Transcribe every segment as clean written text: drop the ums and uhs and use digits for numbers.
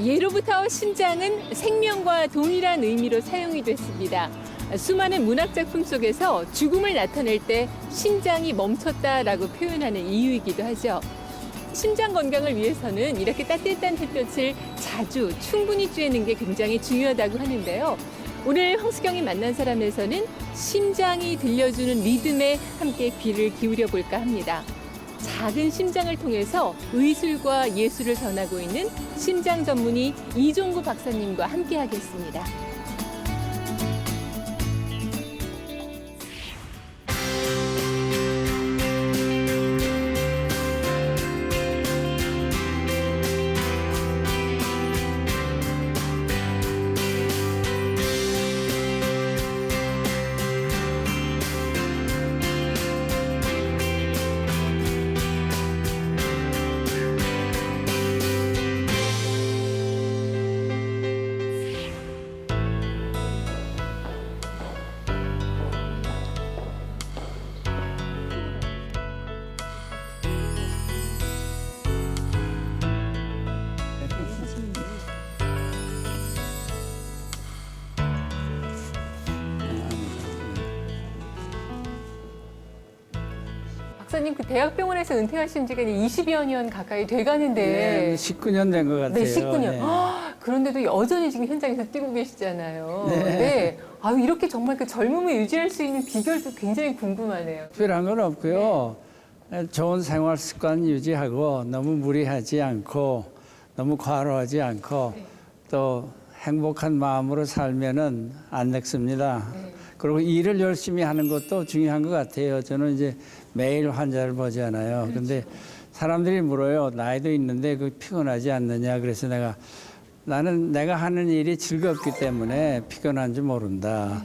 예로부터 심장은 생명과 동일한 의미로 사용이 됐습니다. 수많은 문학 작품 속에서 죽음을 나타낼 때 심장이 멈췄다라고 표현하는 이유이기도 하죠. 심장 건강을 위해서는 이렇게 따뜻한 햇볕을 자주 충분히 쬐는 게 굉장히 중요하다고 하는데요. 오늘 황수경이 만난 사람에서는 심장이 들려주는 리듬에 함께 귀를 기울여 볼까 합니다. 작은 심장을 통해서 의술과 예술을 전하고 있는 심장 전문의 이종구 박사님과 함께 하겠습니다. 박사님, 그 대학병원에서 은퇴하신 지가 20여 년 가까이 돼가는데. 네, 19년 된 것 같아요. 네, 19년. 네. 그런데도 여전히 지금 현장에서 뛰고 계시잖아요. 네. 네. 아유, 이렇게 정말 그 젊음을 유지할 수 있는 비결도 굉장히 궁금하네요. 특별한 건 없고요. 좋은 생활 습관 유지하고 너무 무리하지 않고 너무 과로하지 않고 또 행복한 마음으로 살면은 안 늙습니다. 그리고 일을 열심히 하는 것도 중요한 것 같아요. 저는 이제 매일 환자를 보잖아요. 근데 사람들이 물어요. 나이도 있는데 그 피곤하지 않느냐. 그래서 나는 내가 하는 일이 즐겁기 때문에 피곤한지 모른다.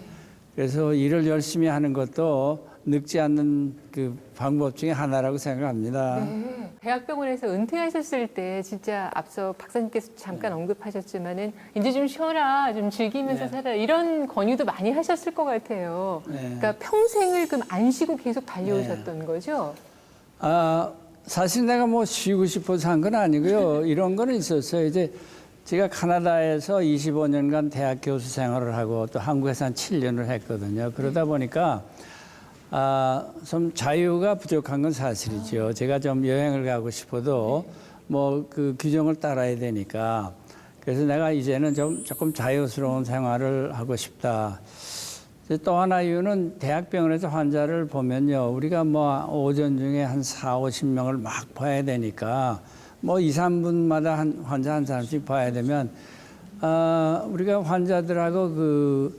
그래서 일을 열심히 하는 것도 늙지 않는 그 방법 중에 하나라고 생각합니다. 네. 대학병원에서 은퇴하셨을 때 진짜 앞서 박사님께서 잠깐 언급하셨지만은 이제 좀 쉬어라, 좀 즐기면서 살아라 이런 권유도 많이 하셨을 것 같아요. 그러니까 평생을 그럼 안 쉬고 계속 달려오셨던 거죠? 사실 내가 뭐 쉬고 싶어서 한 건 아니고요. 이런 거는 있었어요. 이제 제가 카나다에서 25년간 대학 교수 생활을 하고 또 한국에서 한 7년을 했거든요. 그러다 보니까 좀 자유가 부족한 건 사실이죠. 제가 좀 여행을 가고 싶어도 뭐 그 규정을 따라야 되니까. 그래서 내가 이제는 조금 자유스러운 생활을 하고 싶다. 또 하나 이유는 대학병원에서 환자를 보면요. 우리가 뭐 오전 중에 한 4, 50명을 막 봐야 되니까 뭐 2, 3분마다 환자 한 사람씩 봐야 되면 우리가 환자들하고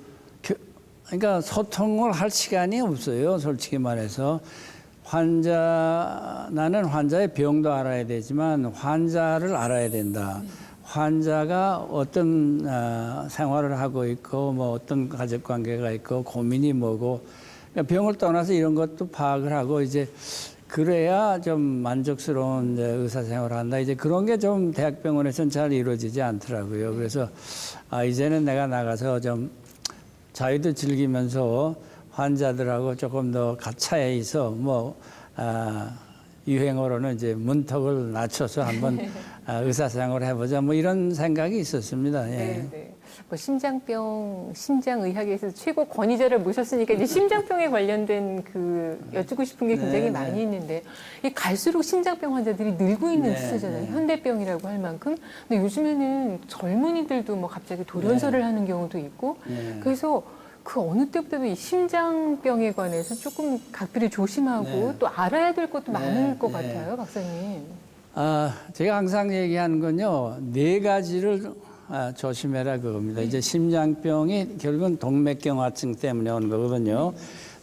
그러니까 소통을 할 시간이 없어요. 솔직히 말해서. 나는 환자의 병도 알아야 되지만 환자를 알아야 된다. 환자가 어떤 생활을 하고 있고 뭐 어떤 가족 관계가 있고 고민이 뭐고 그러니까 병을 떠나서 이런 것도 파악을 하고 이제 그래야 좀 만족스러운 의사 생활을 한다. 이제 그런 게 좀 대학병원에서는 잘 이루어지지 않더라고요. 그래서 이제는 내가 나가서 좀 자유도 즐기면서 환자들하고 조금 더 가차에서 유행어로는 이제 문턱을 낮춰서 한번 의사생활을 해보자 뭐 이런 생각이 있었습니다. 예. 네, 네. 뭐 심장의학에서 최고 권위자를 모셨으니까 이제 심장병에 관련된 여쭙고 싶은 게 굉장히 많이 있는데 갈수록 심장병 환자들이 늘고 있는 추세잖아요. 현대병이라고 할 만큼. 근데 요즘에는 젊은이들도 뭐 갑자기 돌연설을 하는 경우도 있고 그래서 그 어느 때보다도 이 심장병에 관해서 조금 각별히 조심하고 또 알아야 될 것도 많을 것 같아요, 박사님. 제가 항상 얘기하는 건요, 4가지를 조심해라 그겁니다. 이제 심장병이 결국은 동맥경화증 때문에 오는 거거든요.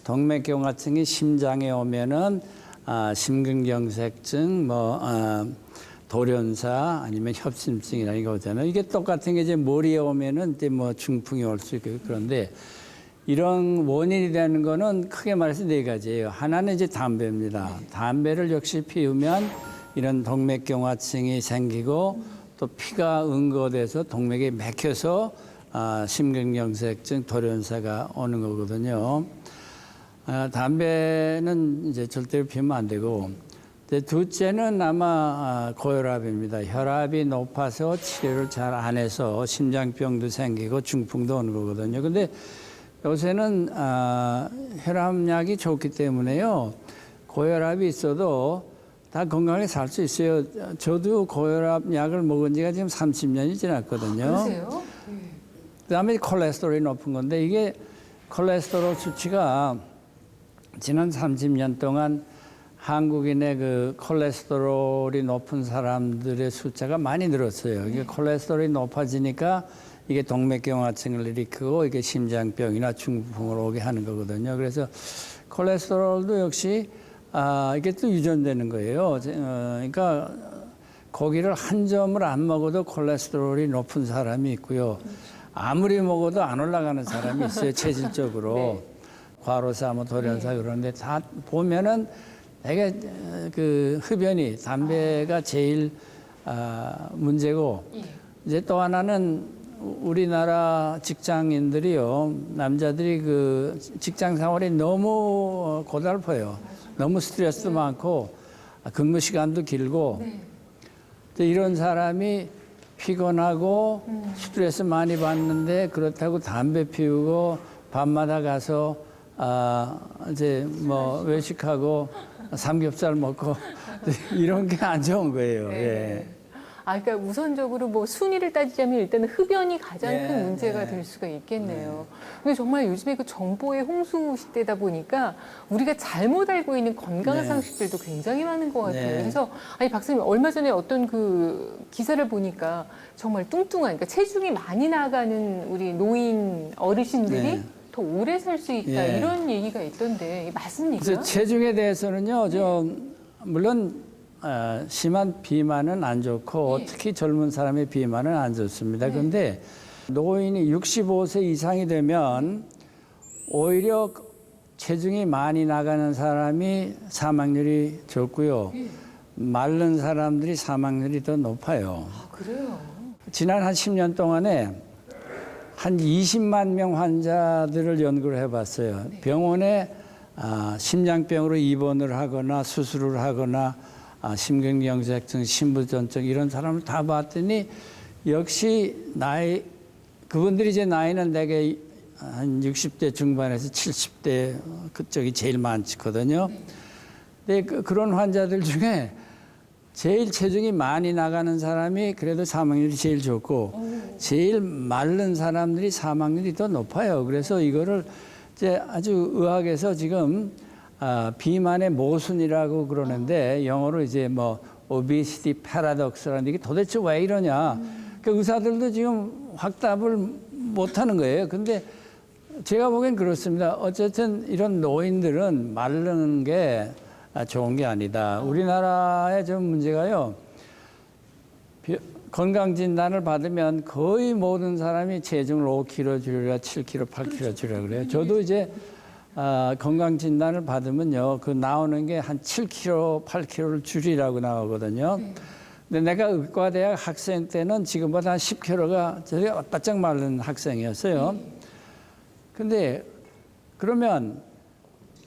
동맥경화증이 심장에 오면은 심근경색증, 돌연사 아니면 협심증이라는 거 오잖아요. 이게 똑같은 게 이제 머리에 오면은 이제 뭐 중풍이 올 수 있고 그런데 이런 원인이 되는 거는 크게 말해서 4가지예요. 하나는 이제 담배입니다. 담배를 역시 피우면 이런 동맥경화증이 생기고 또 피가 응고돼서 동맥이 막혀서 심근경색증, 돌연사가 오는 거거든요. 담배는 이제 절대로 피우면 안 되고 둘째는 아마 고혈압입니다. 혈압이 높아서 치료를 잘 안 해서 심장병도 생기고 중풍도 오는 거거든요. 근데 요새는 혈압약이 좋기 때문에요. 고혈압이 있어도 다 건강하게 살 수 있어요. 저도 고혈압 약을 먹은 지가 지금 30년이 지났거든요. 그러세요? 그다음에 콜레스테롤이 높은 건데 이게 콜레스테롤 수치가 지난 30년 동안 한국인의 그 콜레스테롤이 높은 사람들의 숫자가 많이 늘었어요. 이게 콜레스테롤이 높아지니까 이게 동맥경화증을 일으키고 이게 심장병이나 중풍을 오게 하는 거거든요. 그래서 콜레스테롤도 역시 이게 또 유전되는 거예요. 그러니까 고기를 한 점을 안 먹어도 콜레스테롤이 높은 사람이 있고요. 아무리 먹어도 안 올라가는 사람이 있어요. 체질적으로. 네. 과로사, 뭐 돌연사 그러는데 다 보면은 되게 그 흡연이 담배가 제일 문제고 이제 또 하나는 우리나라 직장인들이요. 남자들이 그 직장 생활이 너무 고달퍼요. 너무 스트레스도 많고 근무 시간도 길고 이런 사람이 피곤하고 스트레스 많이 받는데 그렇다고 담배 피우고 밤마다 가서 이제 뭐 외식하고 삼겹살 먹고 이런 게 안 좋은 거예요. 예. 그러니까 우선적으로 뭐 순위를 따지자면 일단 흡연이 가장 네, 큰 문제가 네. 될 수가 있겠네요. 근데 정말 요즘에 그 정보의 홍수 시대다 보니까 우리가 잘못 알고 있는 건강 네. 상식들도 굉장히 많은 것 같아요. 네. 그래서 아니 박사님 얼마 전에 어떤 그 기사를 보니까 정말 뚱뚱한 그러니까 체중이 많이 나가는 우리 노인 어르신들이 네. 더 오래 살 수 있다 예. 이런 얘기가 있던데 이게 맞습니까? 그래서 체중에 대해서는요, 물론 심한 비만은 안 좋고 특히 젊은 사람의 비만은 안 좋습니다. 그런데 노인이 65세 이상이 되면 오히려 체중이 많이 나가는 사람이 사망률이 적고요. 마른 사람들이 사망률이 더 높아요. 그래요. 지난 한 10년 동안에 한 20만 명 환자들을 연구를 해봤어요. 병원에 심장병으로 입원을 하거나 수술을 하거나 심근경색증, 신부전증 이런 사람을 다 봤더니 역시 그분들이 이제 나이는 대개 한 60대 중반에서 70대 그쪽이 제일 많거든요. 근데 그런 환자들 중에 제일 체중이 많이 나가는 사람이 그래도 사망률이 제일 좋고 제일 마른 사람들이 사망률이 더 높아요. 그래서 이거를 이제 아주 의학에서 지금 비만의 모순이라고 그러는데 영어로 이제 뭐 obesity paradox라는 게 도대체 왜 이러냐. 그 의사들도 지금 확답을 못 하는 거예요. 근데 제가 보기엔 그렇습니다. 어쨌든 이런 노인들은 마르는 게 좋은 게 아니다. 우리나라의 좀 문제가요. 건강진단을 받으면 거의 모든 사람이 체중을 5kg 줄여라, 7kg, 8kg 줄여라 그래요. 저도 이제 건강진단을 받으면요. 그 나오는 게 한 7kg, 8kg를 줄이라고 나오거든요. 근데 내가 의과대학 학생 때는 지금보다 한 10kg가 제가 바짝 마른 학생이었어요. 근데 그러면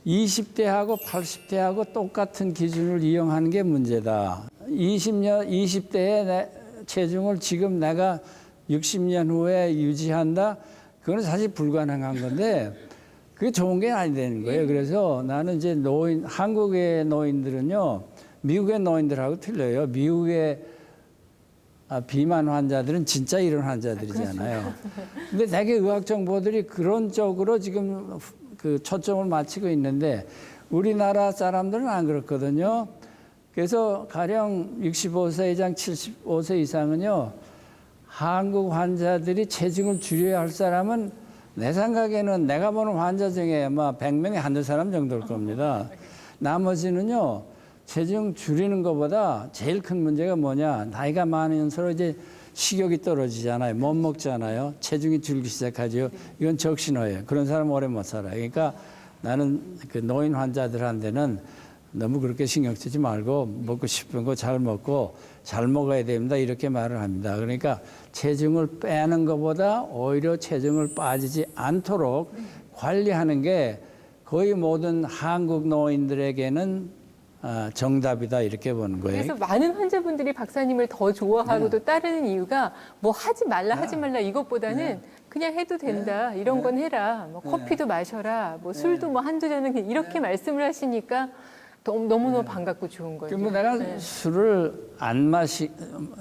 20대하고 80대하고 똑같은 기준을 이용하는 게 문제다. 20대의 내 체중을 지금 내가 60년 후에 유지한다? 그건 사실 불가능한 건데 그게 좋은 게 아니 되는 거예요. 그래서 나는 이제 한국의 노인들은요, 미국의 노인들하고 틀려요. 미국의 비만 환자들은 진짜 이런 환자들이잖아요. 근데 대개 의학 정보들이 그런 쪽으로 지금 그 초점을 맞추고 있는데 우리나라 사람들은 안 그렇거든요. 그래서 가령 65세 이상 75세 이상은요. 한국 환자들이 체중을 줄여야 할 사람은 내 생각에는 내가 보는 환자 중에 아마 100명에 한두 사람 정도일 겁니다. 나머지는요. 체중 줄이는 것보다 제일 큰 문제가 뭐냐. 나이가 많으면서 이제 식욕이 떨어지잖아요. 못 먹잖아요. 체중이 줄기 시작하죠. 이건 적신호예요. 그런 사람 오래 못 살아요. 그러니까 나는 그 노인 환자들한테는 너무 그렇게 신경 쓰지 말고 먹고 싶은 거 잘 먹고 잘 먹어야 됩니다. 이렇게 말을 합니다. 그러니까 체중을 빼는 것보다 오히려 체중을 빠지지 않도록 관리하는 게 거의 모든 한국 노인들에게는 정답이다 이렇게 보는 거예요. 그래서 많은 환자분들이 박사님을 더 좋아하고 또 따르는 이유가 뭐 하지 말라 이것보다는 그냥 해도 된다. 이런 건 해라. 뭐 커피도 마셔라. 뭐 술도 뭐 한두 잔은 그냥 이렇게 말씀을 하시니까 너무너무 반갑고 좋은 거죠. 그럼 내가 술을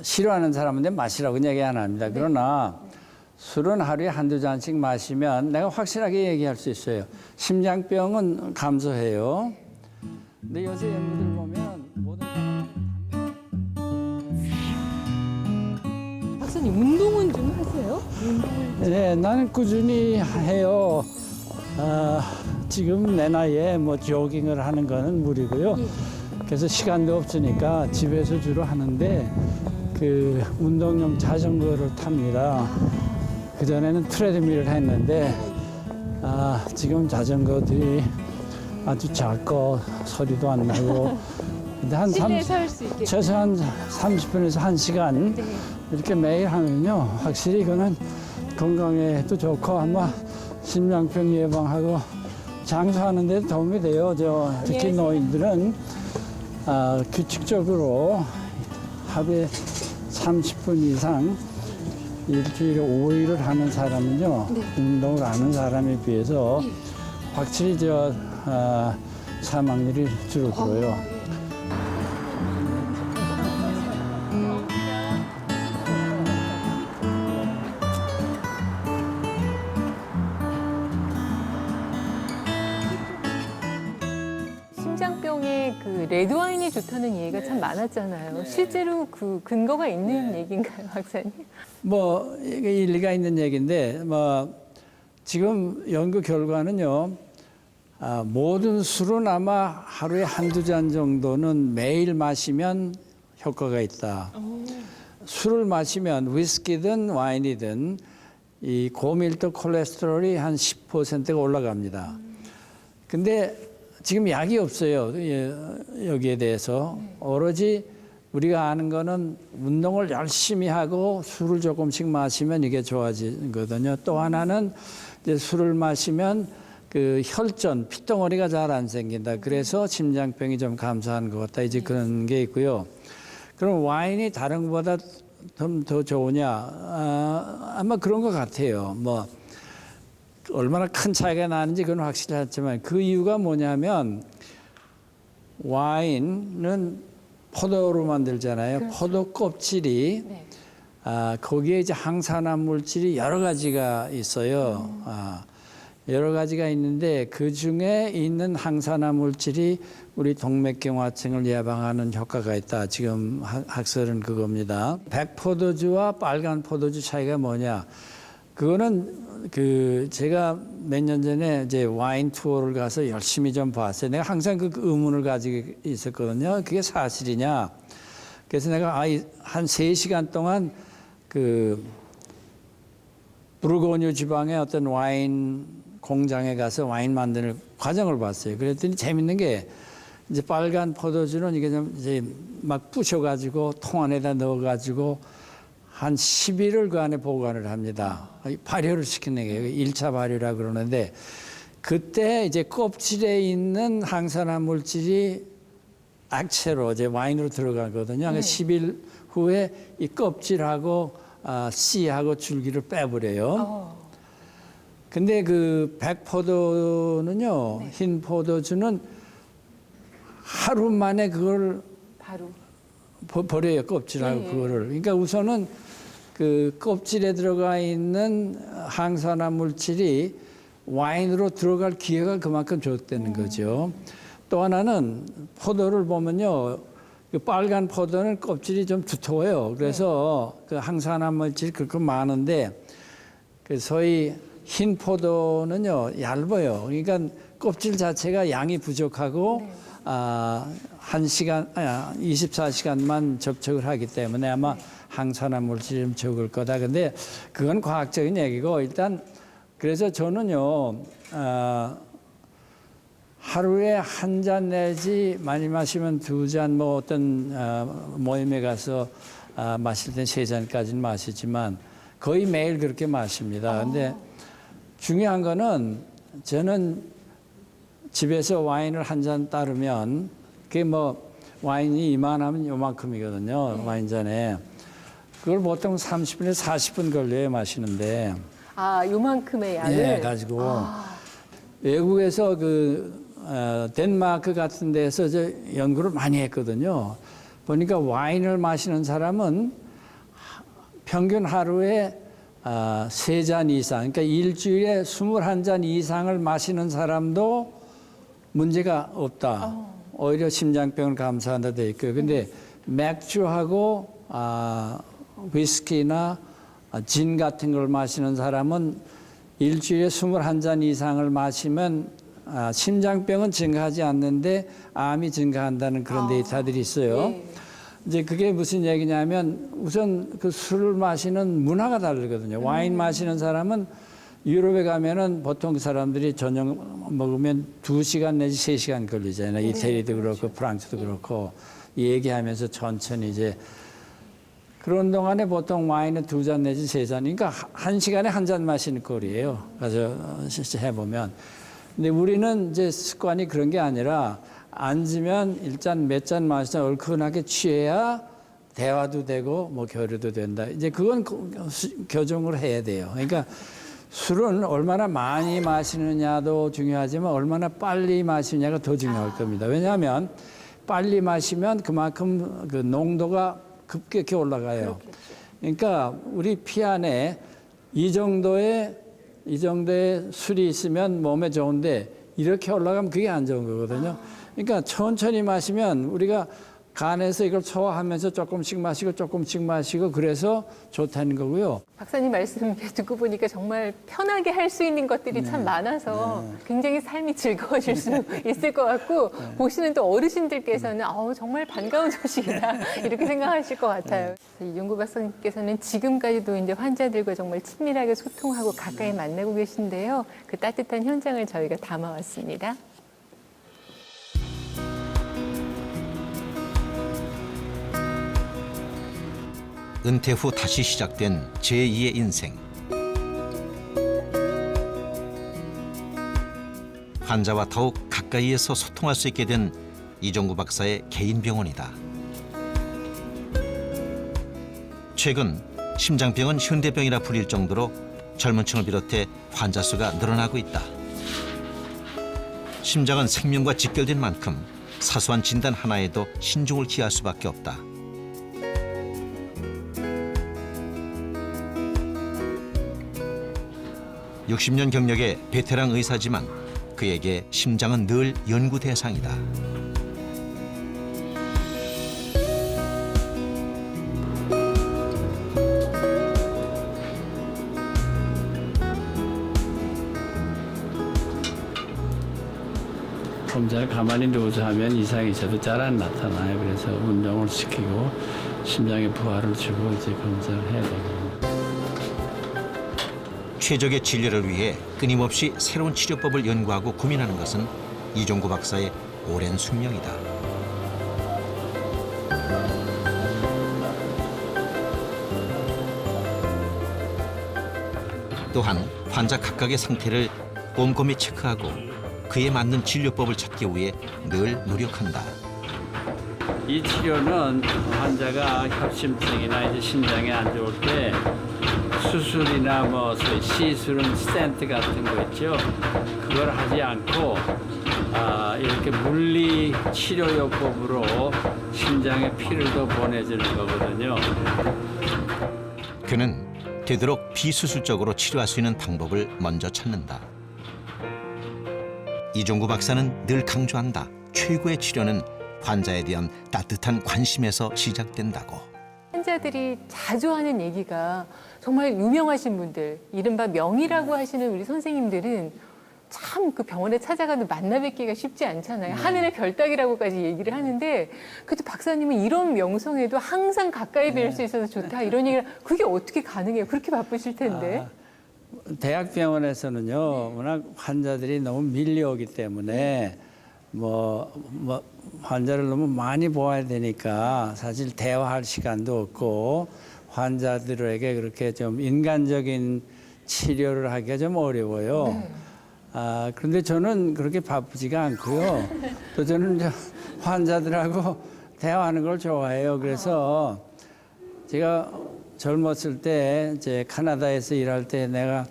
싫어하는 사람인데 마시라고 얘기 안 합니다. 그러나 술은 하루에 한두 잔씩 마시면 내가 확실하게 얘기할 수 있어요. 심장병은 감소해요. 근데 요새 연구들 보면 모든 박사님 운동은 좀 하세요? 네, 나는 꾸준히 해요. 지금 내 나이에 뭐 조깅을 하는 거는 무리고요. 그래서 시간도 없으니까 집에서 주로 하는데 그 운동용 자전거를 탑니다. 그전에는 트레드밀을 했는데 지금 자전거들이 아주 작고 소리도 안 나고 근데 한 실내에서 할 수 있게 최소한 30분에서 1시간 이렇게 매일 하면요 확실히 이거는 건강에도 좋고 아마 심장병 예방하고 장수하는 데 도움이 돼요. 특히 노인들은 규칙적으로 하루에 30분 이상 일주일에 5일을 하는 사람은요 운동을 하는 사람에 비해서 확실히 사망률이 줄어들어요. 심장병에 그 레드와인이 좋다는 얘기가 참 많았잖아요. 실제로 그 근거가 있는 얘기인가요, 박사님? 뭐 이게 일리가 있는 얘기인데 뭐 지금 연구 결과는요 모든 술은 아마 하루에 한두 잔 정도는 매일 마시면 효과가 있다. 술을 마시면 위스키든 와인이든 이 고밀도 콜레스테롤이 한 10%가 올라갑니다. 근데 지금 약이 없어요. 여기에 대해서. 오로지 우리가 아는 거는 운동을 열심히 하고 술을 조금씩 마시면 이게 좋아지거든요. 또 하나는 이제 술을 마시면 그 혈전, 핏덩어리가 잘 안 생긴다. 그래서 심장병이 좀 감소하는 것 같다. 이제 그런 게 있고요. 그럼 와인이 다른 것보다 좀 더 좋으냐? 아마 그런 것 같아요. 뭐 얼마나 큰 차이가 나는지 그건 확실히 하지만 그 이유가 뭐냐면 와인은 포도로 만들잖아요. 그렇죠. 포도 껍질이 거기에 이제 항산화 물질이 여러 가지가 있어요. 여러 가지가 있는데 그 중에 있는 항산화 물질이 우리 동맥경화증을 예방하는 효과가 있다. 지금 학설은 그겁니다. 백포도주와 빨간 포도주 차이가 뭐냐? 그거는 제가 몇 년 전에 이제 와인 투어를 가서 열심히 좀 봤어요. 내가 항상 그 의문을 가지고 있었거든요. 그게 사실이냐? 그래서 내가 한 3시간 동안 그 부르고뉴 지방의 어떤 와인 공장에 가서 와인 만드는 과정을 봤어요. 그랬더니 재밌는 게 이제 빨간 포도주는 이게 좀 이제 막 부셔가지고 통 안에다 넣어가지고 한 10일을 그 안에 보관을 합니다. 발효를 시키는 게 1차 발효라 그러는데 그때 이제 껍질에 있는 항산화 물질이 액체로 이제 와인으로 들어가거든요. 그러니까 10일 후에 이 껍질하고 씨하고 줄기를 빼버려요. 근데 그 백포도는요, 흰 포도주는 하루 만에 그걸 바로 버려요, 껍질하고 그거를. 그러니까 우선은 그 껍질에 들어가 있는 항산화 물질이 와인으로 들어갈 기회가 그만큼 줬다는 거죠. 또 하나는 포도를 보면요, 그 빨간 포도는 껍질이 좀 두터워요. 그래서 그 항산화 물질이 그렇게 많은데 그 소위 흰 포도는요 얇아요. 그러니까 껍질 자체가 양이 부족하고 24시간만 접촉을 하기 때문에 아마 항산화 물질이 좀 적을 거다. 근데 그건 과학적인 얘기고 일단 그래서 저는요 하루에 한 잔 내지 많이 마시면 2잔 뭐 어떤 모임에 가서 마실 땐 3잔까지는 마시지만 거의 매일 그렇게 마십니다. 근데 중요한 거는 저는 집에서 와인을 한 잔 따르면 그게 뭐 와인이 이만하면 요만큼이거든요. 와인잔에. 그걸 보통 30분에서 40분 걸려요, 마시는데. 아, 요만큼의 양을. 예, 가지고. 외국에서 덴마크 같은 데서 연구를 많이 했거든요. 보니까 와인을 마시는 사람은 평균 하루에 3잔 이상, 그러니까 일주일에 21잔 이상을 마시는 사람도 문제가 없다. 오히려 심장병을 감소한다 돼 있고요. 근데 맥주하고 위스키나 진 같은 걸 마시는 사람은 일주일에 21잔 이상을 마시면 심장병은 증가하지 않는데 암이 증가한다는 그런 데이터들이 있어요. 예. 이제 그게 무슨 얘기냐면 우선 그 술을 마시는 문화가 다르거든요. 와인 마시는 사람은 유럽에 가면은 보통 그 사람들이 저녁 먹으면 2시간 내지 3시간 걸리잖아요. 이태리도 그렇고 프랑스도 그렇고 얘기하면서 천천히 이제 그런 동안에 보통 와인은 2잔 내지 3잔, 그러니까 1시간에 1잔 마시는 꼴이에요. 그래서 실제 해보면. 근데 우리는 이제 습관이 그런 게 아니라 앉으면 일단 몇 잔 마시자 얼큰하게 취해야 대화도 되고 뭐 교류도 된다. 이제 그건 교정을 해야 돼요. 그러니까 술은 얼마나 많이 마시느냐도 중요하지만 얼마나 빨리 마시느냐가 더 중요할 겁니다. 왜냐하면 빨리 마시면 그만큼 그 농도가 급격히 올라가요. 그러니까 우리 피 안에 이 정도의 술이 있으면 몸에 좋은데 이렇게 올라가면 그게 안 좋은 거거든요. 그러니까 천천히 마시면 우리가 간에서 이걸 소화하면서 조금씩 마시고 그래서 좋다는 거고요. 박사님 말씀 듣고 보니까 정말 편하게 할 수 있는 것들이 참 많아서 굉장히 삶이 즐거워질 수 있을 것 같고 보시는 또 어르신들께서는 정말 반가운 소식이다 이렇게 생각하실 것 같아요. 이종구 박사님께서는 지금까지도 이제 환자들과 정말 친밀하게 소통하고 가까이 만나고 계신데요. 그 따뜻한 현장을 저희가 담아왔습니다. 은퇴 후 다시 시작된 제2의 인생. 환자와 더욱 가까이에서 소통할 수 있게 된 이종구 박사의 개인 병원이다. 최근 심장병은 현대병이라 불릴 정도로 젊은 층을 비롯해 환자 수가 늘어나고 있다. 심장은 생명과 직결된 만큼 사소한 진단 하나에도 신중을 기할 수밖에 없다. 60년 경력의 베테랑 의사지만 그에게 심장은 늘 연구 대상이다. 검사를 가만히 누워서 하면 이상이 있어도 잘 안 나타나요. 그래서 운동을 시키고 심장에 부하를 주고 이제 검사를 해야 되거든요. 최적의 진료를 위해 끊임없이 새로운 치료법을 연구하고 고민하는 것은 이종구 박사의 오랜 숙명이다. 또한 환자 각각의 상태를 꼼꼼히 체크하고 그에 맞는 진료법을 찾기 위해 늘 노력한다. 이 치료는 환자가 협심증이나 이제 심장이 안 좋을 때 수술이나 뭐 시술은 스텐트 같은 거 있죠. 그걸 하지 않고 이렇게 물리 치료요법으로 심장에 피를 더 보내주는 거거든요. 그는 되도록 비수술적으로 치료할 수 있는 방법을 먼저 찾는다. 이종구 박사는 늘 강조한다. 최고의 치료는 환자에 대한 따뜻한 관심에서 시작된다고. 환자들이 자주 하는 얘기가 정말 유명하신 분들, 이른바 명의라고 하시는 우리 선생님들은 참 그 병원에 찾아가도 만나 뵙기가 쉽지 않잖아요. 하늘의 별 따기라고까지 얘기를 하는데 그래도 박사님은 이런 명성에도 항상 가까이 뵐 수 있어서 좋다 이런 얘기를 그게 어떻게 가능해요? 그렇게 바쁘실 텐데. 대학병원에서는요, 워낙 환자들이 너무 밀려오기 때문에 환자를 너무 많이 보아야 되니까 사실 대화할 시간도 없고 환자들에게 그렇게 좀 인간적인 치료를 하기가 좀 어려워요. 그런데 저는 그렇게 바쁘지가 않고요. 또 저는 이제 환자들하고 대화하는 걸 좋아해요. 그래서 제가 젊었을 때 이제 캐나다에서 일할 때 내가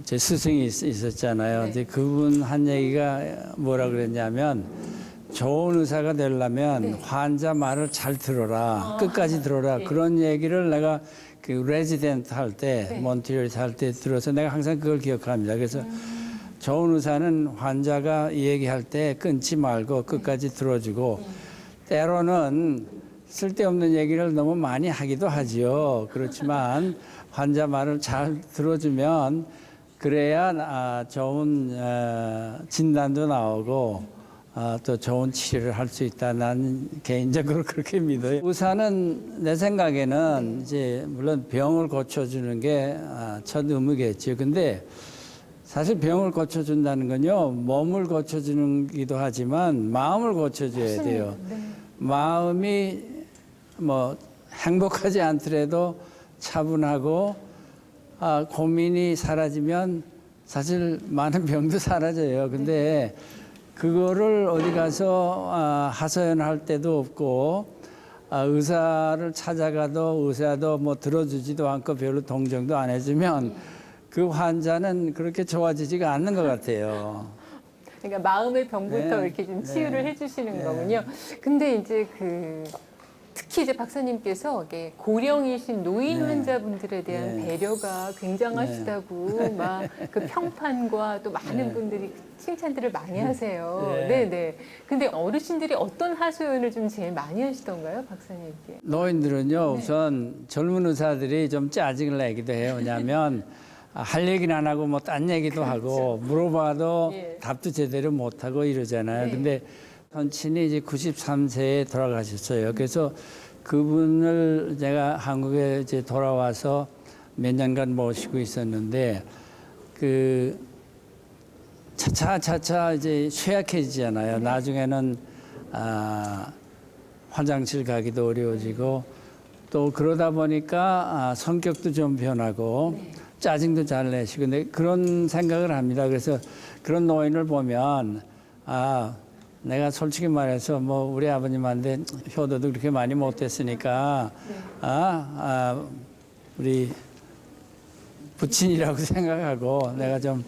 제 스승이 있었잖아요. 이제 그분 한 얘기가 뭐라 그랬냐면 좋은 의사가 되려면 환자 말을 잘 들어라. 끝까지 들어라. 그런 얘기를 내가 그 레지던트 할 때, 몬트리올에서 할 때 들어서 내가 항상 그걸 기억합니다. 그래서 좋은 의사는 환자가 얘기할 때 끊지 말고 끝까지 들어주고 때로는 쓸데없는 얘기를 너무 많이 하기도 하지요. 그렇지만 환자 말을 잘 들어주면 그래야 좋은 진단도 나오고 또 좋은 치료를 할 수 있다. 나는 개인적으로 그렇게 믿어요. 의사는 내 생각에는 이제 물론 병을 고쳐주는 게 첫 의무겠죠. 근데 사실 병을 고쳐준다는 건요, 몸을 고쳐주는 기도 하지만 마음을 고쳐줘야 돼요. 마음이 뭐 행복하지 않더라도 차분하고 고민이 사라지면 사실 많은 병도 사라져요. 근데 그거를 어디 가서 하소연할 때도 없고 의사를 찾아가도 의사도 뭐 들어주지도 않고 별로 동정도 안 해주면 그 환자는 그렇게 좋아지지가 않는 것 같아요. 그러니까 마음의 병부터 이렇게 좀 치유를 해주시는 거군요. 근데 이제 특히 이제 박사님께서 이게 고령이신 노인 환자분들에 대한 배려가 굉장하시다고 막 그 평판과 또 많은 분들이 칭찬들을 많이 하세요. 네네. 근데 어르신들이 어떤 하소연을 좀 제일 많이 하시던가요, 박사님께? 노인들은요, 우선 젊은 의사들이 좀 짜증을 내기도 해요. 왜냐하면 할 얘기는 안 하고 뭐 딴 얘기도 하고 물어봐도 답도 제대로 못 하고 이러잖아요. 근데 선친이 이제 93세에 돌아가셨어요. 그래서 그분을 제가 한국에 이제 돌아와서 몇 년간 모시고 있었는데 차차 이제 쇠약해지잖아요. 나중에는 화장실 가기도 어려워지고 또 그러다 보니까 성격도 좀 변하고 짜증도 잘 내시고 근데 그런 생각을 합니다. 그래서 그런 노인을 보면 내가 솔직히 말해서 뭐 우리 아버님한테 효도도 그렇게 많이 못했으니까 우리 부친이라고 생각하고 내가 좀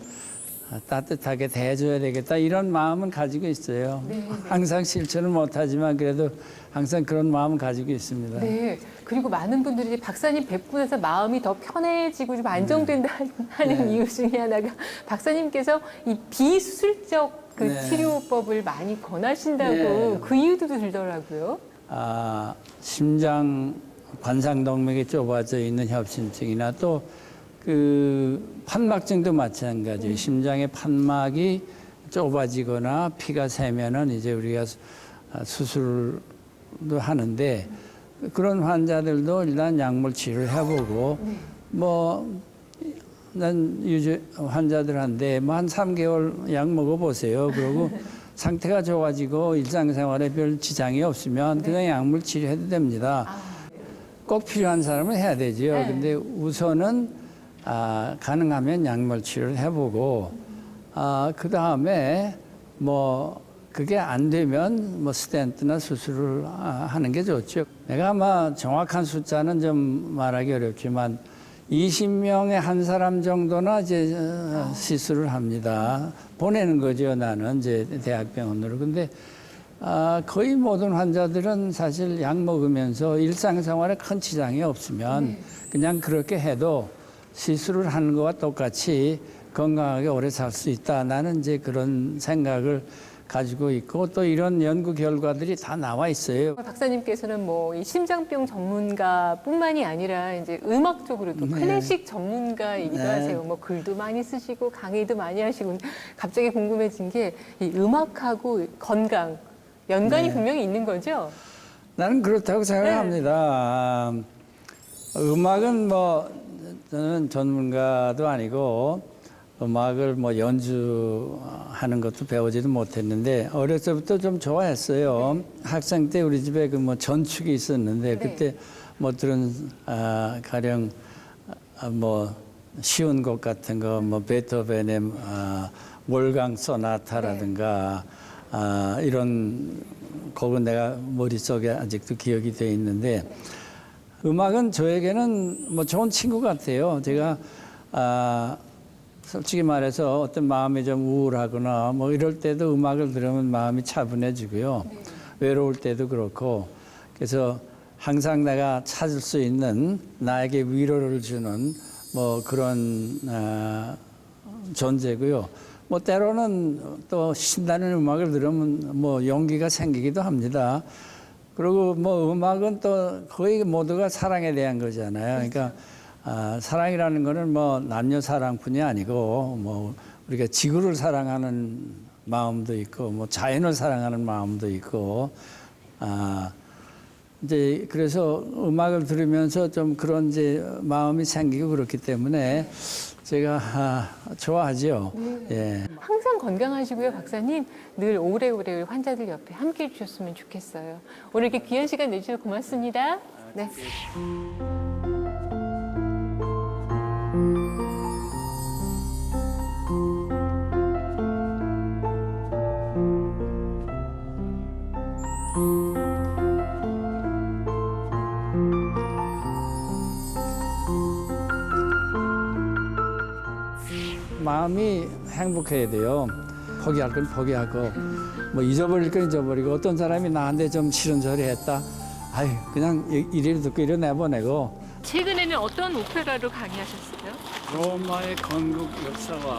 따뜻하게 대해줘야 되겠다 이런 마음은 가지고 있어요. 항상 실천을 못하지만 그래도 항상 그런 마음은 가지고 있습니다. 네. 그리고 많은 분들이 박사님 뵙고 나서 마음이 더 편해지고 좀 안정된다 하는 이유 중에 하나가 박사님께서 이 비수술적 치료법을 많이 권하신다고 그 이유도 들더라고요. 심장 관상동맥이 좁아져 있는 협심증이나 또 판막증도 마찬가지예요. 심장의 판막이 좁아지거나 피가 새면은 이제 우리가 수술도 하는데 그런 환자들도 일단 약물 치료를 해보고 난 환자들한테 뭐 한 3개월 약 먹어보세요. 그리고 상태가 좋아지고 일상생활에 별 지장이 없으면 그냥 약물 치료해도 됩니다. 꼭 필요한 사람은 해야 되죠. 근데 우선은 가능하면 약물 치료를 해보고 그 다음에 뭐 그게 안 되면 뭐 스텐트나 수술을 하는 게 좋죠. 내가 아마 정확한 숫자는 좀 말하기 어렵지만 20명에 한 사람 정도나 이제 시술을 합니다. 보내는 거죠, 나는 이제 대학병원으로. 근데 거의 모든 환자들은 사실 약 먹으면서 일상생활에 큰 지장이 없으면 그냥 그렇게 해도 시술을 하는 것과 똑같이 건강하게 오래 살 수 있다. 나는 이제 그런 생각을 가지고 있고 또 이런 연구 결과들이 다 나와 있어요. 박사님께서는 뭐 이 심장병 전문가뿐만이 아니라 이제 음악적으로도 클래식 전문가이기도 하세요. 뭐 글도 많이 쓰시고 강의도 많이 하시고 갑자기 궁금해진 게 이 음악하고 건강 연관이 분명히 있는 거죠? 나는 그렇다고 생각합니다. 음악은 뭐 저는 전문가도 아니고 음악을 뭐 연주하는 것도 배우지도 못했는데 어렸을 때부터 좀 좋아했어요. 학생 때 우리 집에 그 뭐 전축이 있었는데 그때 뭐 들은 가령 뭐 쉬운 곡 같은 거, 뭐 베토벤의 월강 소나타라든가 이런 곡은 내가 머릿속에 아직도 기억이 돼 있는데 음악은 저에게는 뭐 좋은 친구 같아요. 제가 솔직히 말해서 어떤 마음이 좀 우울하거나 뭐 이럴 때도 음악을 들으면 마음이 차분해지고요. 외로울 때도 그렇고 그래서 항상 내가 찾을 수 있는 나에게 위로를 주는 뭐 그런 존재고요. 뭐 때로는 또 신나는 음악을 들으면 뭐 용기가 생기기도 합니다. 그리고 뭐 음악은 또 거의 모두가 사랑에 대한 거잖아요. 그러니까 사랑이라는 거는 뭐 남녀 사랑뿐이 아니고 뭐 우리가 지구를 사랑하는 마음도 있고 뭐 자연을 사랑하는 마음도 있고 이제 그래서 음악을 들으면서 좀 그런 이제 마음이 생기고 그렇기 때문에 제가 좋아하죠. 예. 항상 건강하시고요, 박사님. 늘 오래오래 환자들 옆에 함께 해주셨으면 좋겠어요. 오늘 이렇게 귀한 시간 내주셔서 고맙습니다. 네. 마음이 행복해야 돼요. 포기할 건 포기하고 뭐 잊어버릴 건 잊어버리고 어떤 사람이 나한테 좀 싫은 소리 했다. 아유 그냥 이리로 듣고 이리로 내보내고. 최근에는 어떤 오페라로 강의하셨어요? 로마의 건국 역사와